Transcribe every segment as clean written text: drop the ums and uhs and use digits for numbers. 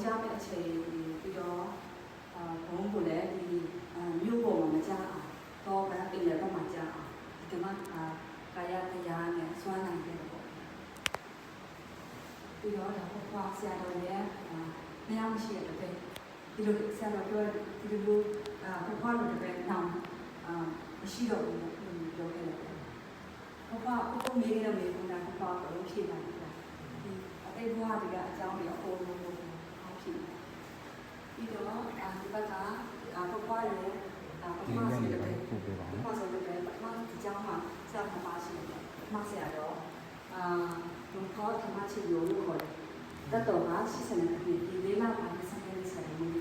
ကြားမဲ့အခြေပြီးတော့ဘုံကိုလည်းဒီမြို့ပေါ်မှာမကြားအောင်တော့ကပင်လည်းတော့မကြားအောင်ဒီမှာကာယတရားနဲ့စွမ်းနိုင်တယ်ပေါ့ပြီးတော့ဒါဘွားဆရာတော်ရဲ့မရမရှိတဲ့တပည့်ဒီလိုဆရာတော်ပြောဒီလိုဘွားလိုတပည့်နောင်မရှိတော့ဘူးပြောခဲ့တယ်ဘွားကိုမေးရမေးဘူးနာဘွားကိုဖြေလိုက်တယ်ဒီအတိတ်ဘွားတွေကအကြောင်းတွေအပေါ်လို့ဖြေပြီးတော့ဒီဘက်ကဘွားရဲ့ပထမဆုံးတဲ့ပထမဆုံးတဲ့ပထမဒီကျောင်းမှာဆရာပထမရှိတယ်ပထမဆရာတော့ဘုံခေါ်ဓမ္မချီရိုးလို့ခေါ်တယ်တတ်တော်က80နှစ်ပြည့်ဒီလေးလပိုင်းဆန်းတဲ့ဆရာကြီး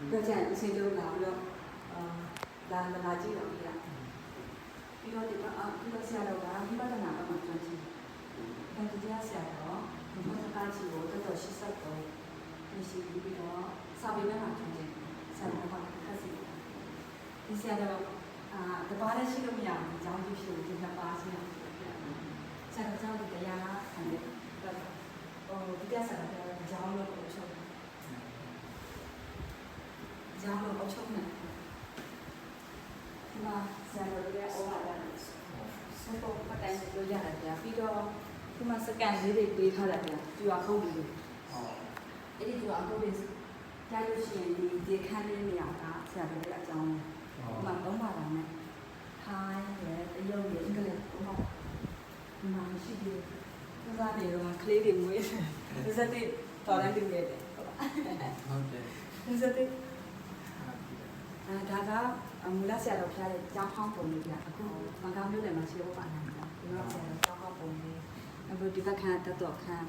ပြောကြအစီအလုံးလာပြီးတော့လာကြည့်တော့ပြပြီးတော့ဒီပြီးတော့ဆရာတော်ကဝိပဿနာဘက်မှာကျွမ်းကျင်တယ်တရားဆရာတော်ဘုံစကားချီကိုတတ်တော်80တော့ရှိပြီးတော့စာပေမဲ့မှာကျွမ်းကျင်ဆရာတော်ကခက်စီဒီဆရာတော်တပါးလည်းရှိလို့မရဘူးအကြောင်းကြီးရှိလို့ဒီနှစ်ပါးရှိရဆရာတော်ကြောင့်တရားဆံတယ်ဒီကဆရာတော်အကြောင်းလို့ပြောချုပ်အကြောင်းလို့ပြောချုပ်နေဒီမှာဆရာတော်ရဲ့ဩဝါဒစပေါ်ပတ်တိုင်းပြောရတယ်ဗျာပြီးတော့ဒီမှာစကန်လေးတွေပေးထားတယ်ဗျာကျူအောင်ဟုတ်ပြီလို့အဲ့ဒီကျူအောင်ဟုတ်ပြီကြားလို့ရှိရင်ဒီခန်းလေးနေရာကဆရာတော်ရဲ့အကြောင်းမှာတော့ပါတော့မယ်ထိုင်းရဲ့တရုတ်ရဲ့အင်္ဂလိပ်တော့ဒီမှာမရှိသေးဘူးစကားတွေတော့ကလေးတွေမွေးဒီစက်တွေတော်တယ်တင်တယ်ဟုတ်တယ်ဒီစက်တွေဒါကမူလဆရာတော်ဖျားတဲ့ကျောင်းဟောင်းပုံလေးပြအခုမင်္ဂလာမြို့နယ်မှာရှိဖို့ပါနိုင်တယ်ဒီမှာဆရာတော်ကျောင်းဟောင်းပုံလေးအခုဒီဘက်ခန်းတတော်ခန်း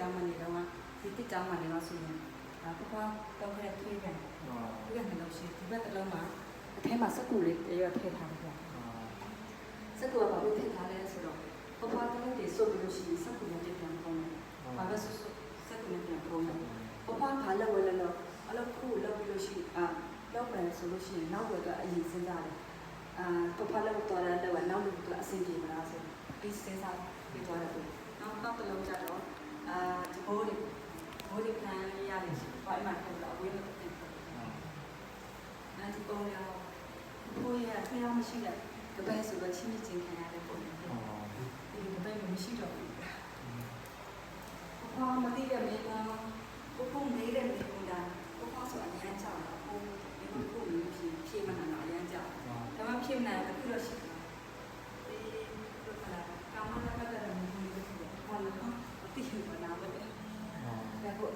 ကျောင်းမှာနေတော့ဒီတစ်ကျောင်းမှာနေတော့ဆိုရင်ဘွားတော့ခဲ့ထွေးတယ်ဒီကနေ့လို့ရှိဒီဘက်တစ်လုံးမှာအထဲမှာစက်ကူလေးတရွတ်ထည့်ထားတယ်ဗျစက်ကူကဘာလို့ထည့်ထားလဲဆိုတော့ဘွားတော့ဒီဆိုလို့ရှိစက်ကူနဲ့ပြန်ပုံတယ်ဘာလို့စက်ကူနဲ့ပြန်ပုံလဲဘွားဘာလို့ဝယ်လဲလို့အလုပ်ခုလုပ်ပြီးလို့ရှိလောက်ပဲဆိုလို့ရှိရင်နောက်ွယ်ကအရင်စဉ်းစားတယ်ဘွားလောက်တော်တယ်တော့နောက်လူကအဆင်ပြေမလားဆိုပြီးစဉ်းစားပြီးသွားတယ်နောက်တစ်လုံးကြတော့ဒီဘိုးတွေခံရတယ်ဘာမှမဟုတ်တော့ဝေးမတက်ဘူးဒီပုံရောဘိုးရဖျားမရှိတဲ့တပည့်ဆိုတော့ချင်းချင်းခံရတဲ့ပုံမျိုးဒီတပည့်မရှိတော့ဘူးဘာမှမသိတဲ့မိသားဘုံမေးတဲ့မိသားဘုံဆိုအញ្ញမ်းကြောက်တော့ဘုံဒီခုဖြေမနာတော့အញ្ញမ်းကြောက်ဒါမှဖြေမနာတော့ခုတော့ရှိတယ်ဒီလိုကကောင်းမှလည်းကတော့မဟုတ်ဘူးဘာလို့တိကျမနာဘူးဒါကို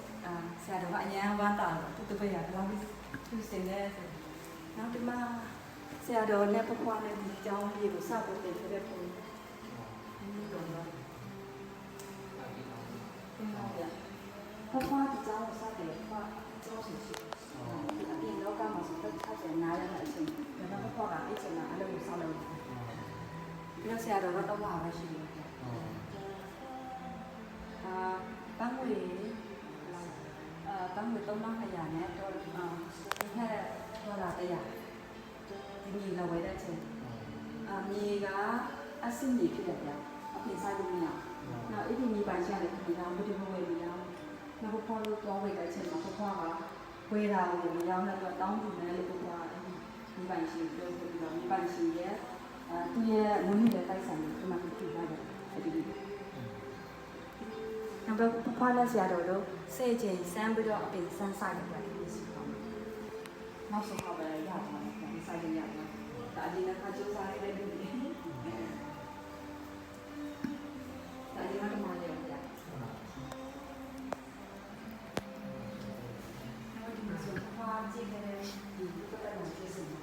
ဆရာတော်ကအញ្ញမ်းဝမ်းတာတော့သူတပည့်ရတယ်သူစင်နေတယ်နောက်ဒီမှာဆရာတော်နဲ့ဘွားနဲ့ဒီကျောင်းကြီးကိုစဖို့တင်ခဲ့တဲ့ပုံဒီလိုတော့ဘွားဒီကျောင်းကိုစတယ်ဘွားကျောင်းရှိအပြင်လောကမှာဆိုတော့ဆက်တယ်နားရတဲ့အချိန်ဒါတော့ဘွားကအဲ့ချိန်မှာအလုပ်ကိုဆောက်လုပ်ပြီးတော့ဆရာတော်ကတော့ဘာပဲရှိတယ်ပန်းငွေ300နဲ့တော့ဒီမှာတော့လာတရားဒီမြေလာဝဲတဲ့အချိန်မြေကအဆင့်ကြီးဖြစ်တယ်ဗျာအပြင်ဆိုင်လို့မရနောက်အဲ့ဒီမြေပိုင်ရှင်လည်းဒီလားဘယ်လိုဝဲပြီးလားနောက်ပေါ်လို့တော့ဝဲတဲ့အချိန်မှာဘွားကဝဲတာကိုမရောက်တော့တောင်းတူနေလို့ဘွားကမြေပိုင်ရှင်ပြောပြီးတော့မြေပိုင်ရှင်ရဲ့သူရဲ့မွေးနေ့တဲ့တိုက်ဆိုင်ကိုဒီမှာပြထားတယ်အဲ့ဒီနောက်တော့ဘွားနဲ့ဆရာတော်တို့စေချိန်စမ်းပြီးတော့အပြင်စမ်းဆိုင်ရတယ်ဒီစီပေါ့နောက်ဆုံးတော့ပဲရပါတယ်ဒီဆိုင်ရရတယ်ဒါဒီနေ့ကကြိုးစားရတဲ့လူတွေဒါဒီမှာတော့မရဘူးဗျာနောက်ဒီမှာဆိုဘွားကြည့်ခဲ့တဲ့ဒီဘုရားတော်ကျေးဇူးပါ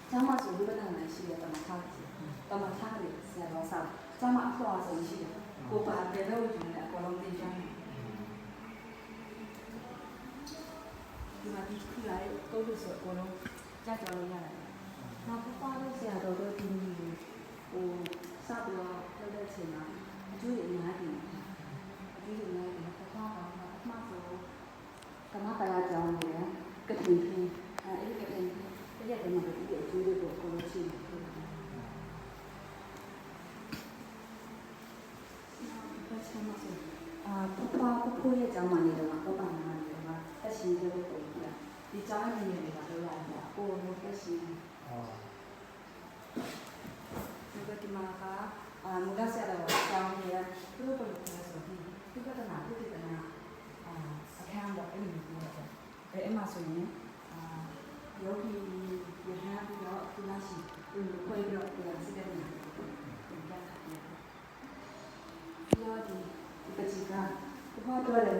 ကျမ်းမှာဆိုဘုရားတော်ရှိတယ်တမထားတယ်တမထားတယ်ဆရာတော်ဆောက်ကျမ်းမှာအခေါ်အဆုံးရှိတယ်ကိုပါတဲ့လို့ယူနေအကုန်လုံးသိကြတယ်ဒီမှာဒီခုလာတော့လို့ဆိုအကုန်လုံးကြက်ကြော်လို့ရတယ်နောက်ဘွားလို့ဆရာတော်တို့ဒီဟိုစ ပြီးတော့လုပ်တဲ့အချိန်မှာအကျိုးတွေအများကြီးအကျိုးတွေအများကြီးပထမဆုံးကကမ္ဘာပါရကြောင်းနဲ့ကတိဖင်းအဲ့ဒီကတိဖင်းတရက်တည်းမှာဒီအကျိုးတွေကိုအကုန်လုံးရှိတယ်ပူရဲ့အကြောင်းမှနေတော့တော့ပါမှာနေတော့တက်ရှင်ကျတဲ့ပုံကြီးဒီအကြောင်းရင်းတွေကလောက်ရတယ်ကိုယ်ကိုတက်ရှင်ဒီမှာကမူကဆက်တော့အကြောင်းရသူတို့ဘယ်လိုလဲဆိုပြီးဒီကတနာအခန်းတော့အဲ့လိုမျိုးပြောတယ်အဲ့မှာဆိုရင်ယောဂီရဟန်းပြီးတော့ဒီလားရှိခွဲပြီးတော့ပြန်စစ်တဲ့နေပြန်ကြတာပြောဒီပဋိကဘာတော့လဲ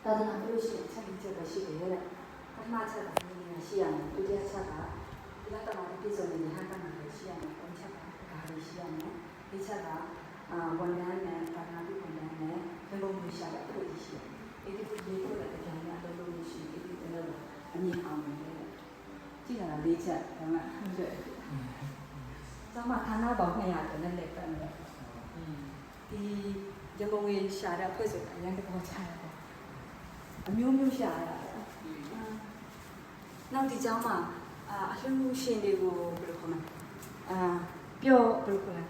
တာဒနာပြုရှိချက်ပြီးချက်ပဲရှိတယ်လေပထမချက်ကနည်းနည်းရှိရမယ်ဒုတိယချက်ကဒီလက်ကမှာပြည့်စုံနေတဲ့ဟာကမှလည်းရှိရမယ်ပုံချက်ကဒါလေးရှိရမယ်ဒီချက်ကဝန်ထမ်းနဲ့တာဒနာပြုဝန်ထမ်းနဲ့ဘယ်လိုမျိုးရှာတဲ့ပုံရှိရအဲ့ဒီကိုလေးကိုလည်းတရားနဲ့အလုပ်လုပ်ရှိအဲ့ဒီတော့အမြင်အောင်တယ်ကြည့်ရတာ၄ချက်ဒါမှဟုတ်တယ်သမခန္ဓာပေါင်း200နဲ့လည်းပတ်မယ်ဒီရမုံကြီးရှာတဲ့ဖွဲ့ဆိုတာအရင်တကောချရတယ်အမျိုးမျိုးရှာရတာနောက်ဒီကြောင်းမှာအလှူရှင်တွေကိုဘယ်လိုခေါ်မလဲပြောဘယ်လိုခေါ်လဲ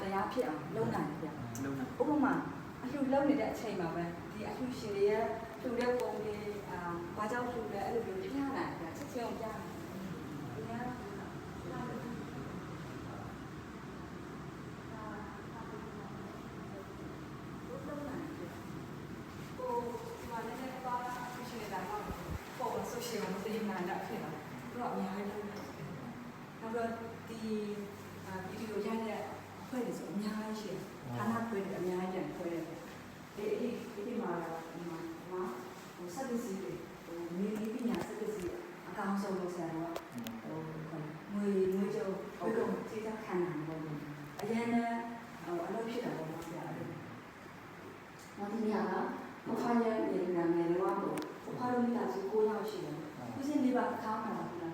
တရားဖြစ်အောင်လုပ်နိုင်တယ်ဗျဥပမာအလှူလုပ်နေတဲ့အချိန်မှာပဲဒီအလှူရှင်တွေရဲ့လှူတဲ့ပုံတွေဘာကြောင့်လှူလဲအဲ့လိုမျိုးပြရနိုင်တယ်ချက်ချင်းပြရတယ်ဒီကရှင်မသိမှန်းတာဖြစ်လာတော့အများကြီးနောက်တော့ဒီဗီဒီယိုရိုက်တဲ့ဖွဲ့တွေဆိုအများကြီးရှိတယ်ဌာနဖွဲ့တွေအများကြီးပြန်ဖွဲ့တယ်ဒီမှာစက်ပစ္စည်းတွေမြေပညာစက်ပစ္စည်းအကောင်ဆုံးလို့ဆရာတော့ငွေကြောင့်ဘယ်လိုခြေချခံနိုင်လဲအရင်ကအလုပ်ဖြစ်တာပေါ့နော်ဆရာအဲ့နောက်ဒီနေရာကဘုရားရဲ့နေရာငယ်တော့ဘုရားတို့မိသားစု9ယောက်ရှိတယ်ဦးစင်းလေးပါခါမှာလားမလား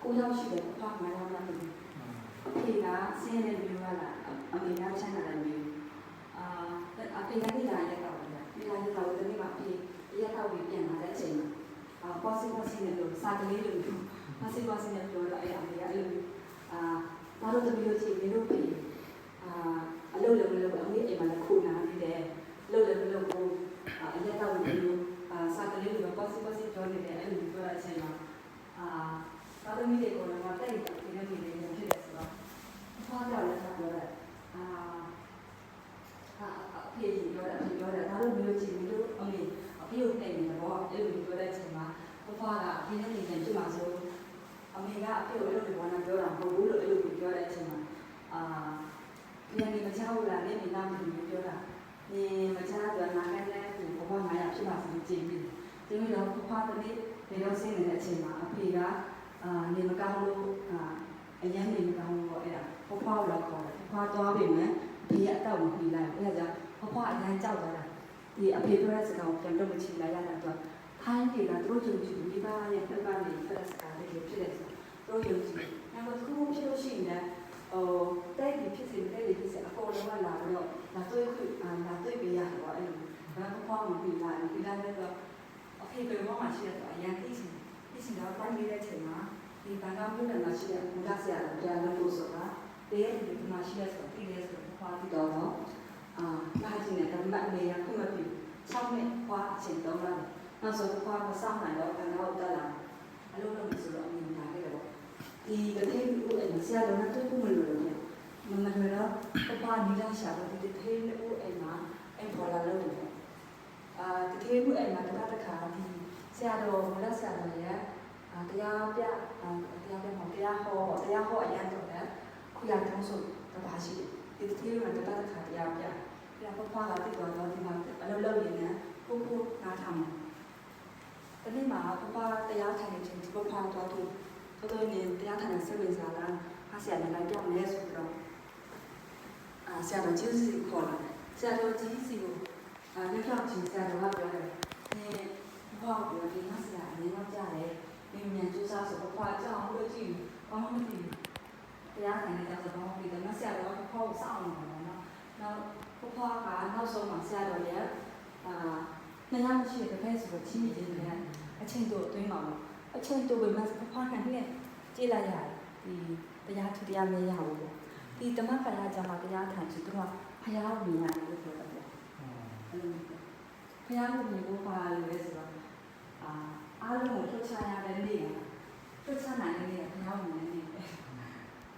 9ယောက်ရှိတယ်ဘုရား9ယောက်လားပြီအဖေကဆင်းရဲမျိုးလားအမေကချမ်းသာတယ်မျိုးအဖေကဒီလာရက်တော့ဒီလာရက်တော့ဒီနေ့မှာပြေရက်တော့ပြန်လာတဲ့အချိန်မှာ possible နဲ့လို့စာကလေးလို့ possible နဲ့ပြောတော့အဲ့အမေကအဲ့လိုဘာလို့တမီးတို့ချင်းမင်းတို့ပြေအလုပ်လည်းမလုပ်ဘူးအမေအိမ်မှာလည်းခုနာနေတယ်လုပ်လည်းမလုပ်ဘူးအရက်တော့ဒီလိုစာကလေးတွေ possible ပြောနေတယ်အဲ့လိုပြောတဲ့အချိန်မှာသာသမီတွေကိုလည်းတိုက်တယ်ဒီလိုမျိုးနေဖြစ်တယ်ဆိုတော့ဘာကြောင့်လဲဆိုတော့အဖေပြောတယ်ဒါလို့မျိုးချင်းမျိုးအမေအဖေကိုတိုက်နေတယ်ပေါ့အဲ့လိုပြောတဲ့အချိန်မှာဘုရားကအဖေနဲ့နေတယ်ဖြစ်မှာဆိုအမေကအဖေကိုအဲ့လိုပြောတာပြောတာမဟုတ်ဘူးလို့အဲ့လိုပြောတဲ့အချိန်မှာပြန်နေမချဘူးလားနေနေနားမလို့ပြောတာနေမချတော့နားနဲ့ဘုရား900ဖြစ်ပါစေကြည်ပြီးဒီလိုတော့ဘုရားတနေ့နေတော့ဆင်းနေတဲ့အချိန်မှာအဖေကနေမကောင်းလို့အရင်နေမကောင်းလို့အဲ့ဒါဘုရားလောက်ခေါ်တယ်ဘုရားသွားပြီမယ်ဒီအတောက်မပြီးလိုက်အဲ့ဒါကြောင့်ဘုရားအရင်ကြောက်သွားတာဒီအဖေပြောတဲ့စကားကိုပြန်တော့မချင်လိုက်ရတာတော့ခိုင်းတယ်ကသူတို့ယုံကြည်မိဘရဲ့ပြပနေဖက်စကားလေးဖြစ်တယ်ဆိုတော့ယုံကြည်နောက်တစ်ခုဖြစ်လို့ရှိရင်လည်းတိုက်ပြီးဖြစ်စေတိုက်ပြီးဖြစ်စေအပေါ်လုံးကလာပြီးတော့လာတွေ့ပေးရတယ်ပေါ့အဲ့လိုဒါဘုရားမပြီးလိုက်ပြီးလိုက်တော့အဖေဘယ်မှာရှိရတော့အရင်သိချင်တော့တိုင်းနေတဲ့ချိန်မှာဒီဘာသာမျိုးနဲ့ရှိတဲ့ဘုရားဆရာတော်တရားလို့ဆိုတာတရားဒီမှာရှိရဆိုပြီးလဲဆိုဘုရားပြီးတော့လာခြင်းနဲ့ဓမ္မနေရခုမပြီး6နှစ်ဘုရားအချိန်တော့လာတယ်နောက်ဆိုဘုရားမဆောင်နိုင်တော့ခန္ဓာကိုတက်လာအလုံးလုံးဆိုတော့အမြင်လာခဲ့တယ်ပေါ့ဒီတစ်ထည့်ဦးအဲ့ဆရာတော်ကတွေ့ဖို့မလိုတော့မမလွယ်တော့ဘုရားနိလရှာတော့ဒီတစ်ထည့်ဦးအဲ့မှာအဲ့ပေါ်လာလို့တယ်တစ်ထည့်ဦးအဲ့မှာတစ်ခါဒီဆရာတော်ဘုရားဆရာတော်ရဲ့တရားပြတရားဟောအရန်တော့တယ်ခုရတုံးဆိုတပါရှိဒီတစ်ထည့်ဦးမှာတစ်ခါတရားပြပြန်ဘုရားကတိတော်တော့ဒီမှာအလုပ်လုပ်နေတယ်ကိုနားထောင်တနေ့မှာဘုရားတရားထိုင်နေခြင်းဒီဘုရားတော်သူတော်နေတရားထိုင်နေစိတ်ဝင်စားလားဆရာလည်းလိုက်ပြောင်းနေဆိုတော့ဆရာတော်ကြီးစီခေါ်လာဆရာတော်ကြီးစီကိုလက်ထောက်ချင်းဆရာတော်ကပြောတယ်ဘုရားပြောဒီမှာဆရာအနေနဲ့ကြားတယ်မြန်မြန်ကြိုးစားဆိုဘုရားကြောင်းလို့ကြည့် ဘာမှမသိဘူးတရားထိုင်နေကြဆိုတော့ဘာမှမသိတယ်မဆရာတော်ကဖောက်စောင့်နေတယ်နော်နောက်ဖောက်ကနောက်ဆုံးမှာဆရာတော်ရဲ့နှစ်ယောက်ရှိတဲ့ဖက်ဆိုတော့ချင်းချင်းတွေအချင်းတို့အတွင်းမှာပေါ့အချင်းတို့ပဲမဖောက်ခံနဲ့ကြည့်လိုက်ရတယ်ဒီတရားသူတရားမရဘူးပေါ့ဒီဓမ္မကာယကြမှာတရားထိုင်ဆိုသူကဖျားကိုမြင်ရတယ်လို့ပြောတယ်ပေါ့အဲ့လိုဖျားကိုမြင်ဖို့ပါလို့ဆိုတော့အားလုံးကိုထုတ်ချရတဲ့နေ့ထုတ်ချနိုင်တဲ့နေ့ကဖျားကိုမြင်နေတယ်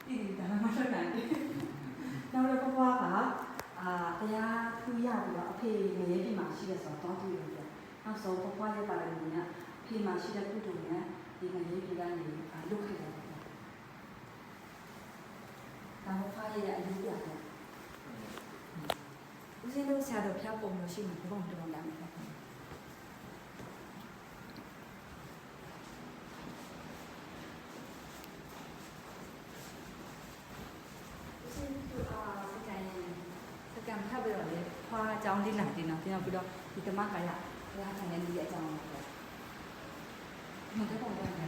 ဒီဒါမှမဟုတ်နိုင်ဘူးနောက်တော့ဘွားကတရားထူရပြီးတော့အဖေငရဲပြည်မှာရှိတဲ့ဆိုတော့တောင်းကြည့်ရတယ်နောက်ဆုံးဘွားရဲ့ပါရမီကအဖေမှာရှိတဲ့ကုသိုလ်နဲ့ဒီငရဲပြည်ကနေလွတ်ခဲ့တယ်ဒါမှဖားရဲ့အရေးပြတယ်ဦးဇင်းတို့ဆရာတော်ဖျားပုံလို့ရှိမှဘုံတော်လာမယ်ကံထပ်ပြီးတော့လေဖွားအကြောင်းလေးလာတင်တော့ပြီးတော့ဒီဓမ္မကာယဘုရားခံတဲ့ဒီအကြောင်းကိုပြောတယ်။ဒီတော့